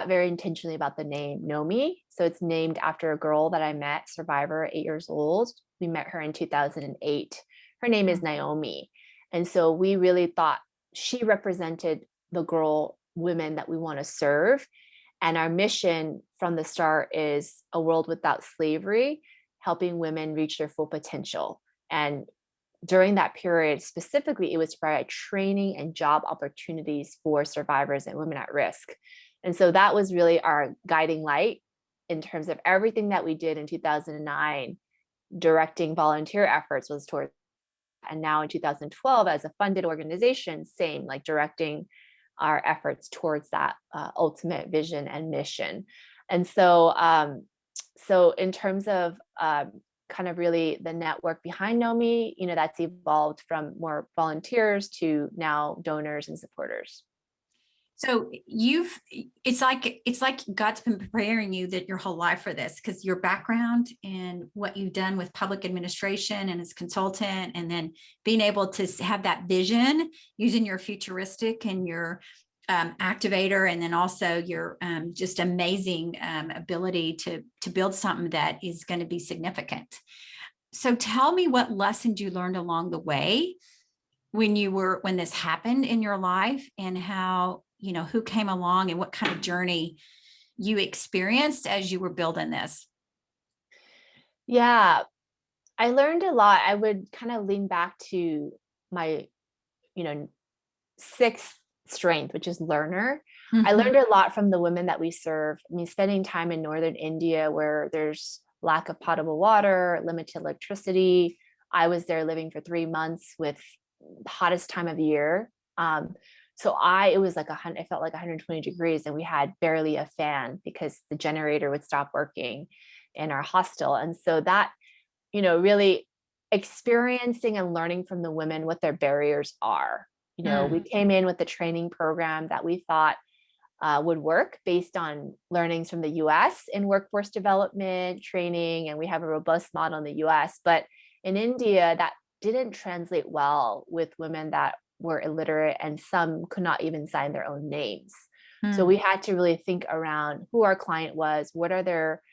thought very intentionally about the name Nomi. So it's named after a girl that I met, survivor, 8 years old. We met her in 2008. Her name is Naomi. And so we really thought she represented the women that we want to serve. And our mission from the start is a world without slavery, helping women reach their full potential. And during that period, specifically, it was to provide training and job opportunities for survivors and women at risk. And so that was really our guiding light in terms of everything that we did in 2009, directing volunteer efforts was towards. And now in 2012, as a funded organization, same, like directing our efforts towards that ultimate vision and mission. And so, so in terms of kind of really the network behind Nomi, that's evolved from more volunteers to now donors and supporters. So it's like God's been preparing you that your whole life for this, because your background and what you've done with public administration and as consultant, and then being able to have that vision using your futuristic and your activator, and then also your just amazing ability to build something that is going to be significant. So tell me what lessons you learned along the way when this happened in your life, and how, who came along and what kind of journey you experienced as you were building this. Yeah, I learned a lot. I would kind of lean back to my, sixth strength, which is learner. I learned a lot from the women that we serve. I mean, spending time in northern India where there's lack of potable water, limited electricity. I was there living for 3 months with the hottest time of year. So it was like it felt like 120 degrees, and we had barely a fan because the generator would stop working in our hostel. And so that, really experiencing and learning from the women what their barriers are. We came in with a training program that we thought would work based on learnings from the US in workforce development training. And we have a robust model in the US, but in India, that didn't translate well with women that were illiterate, and some could not even sign their own names. So we had to really think around who our client was, what are their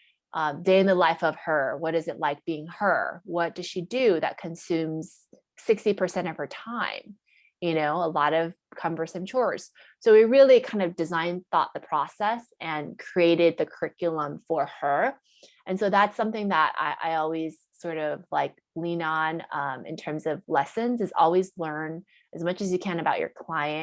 day in the life of her, what is it like being her, what does she do that consumes 60% of her time, a lot of cumbersome chores. So we really kind of thought the process and created the curriculum for her. And so that's something that I always sort of like lean on in terms of lessons, is always learn as much as you can about your client.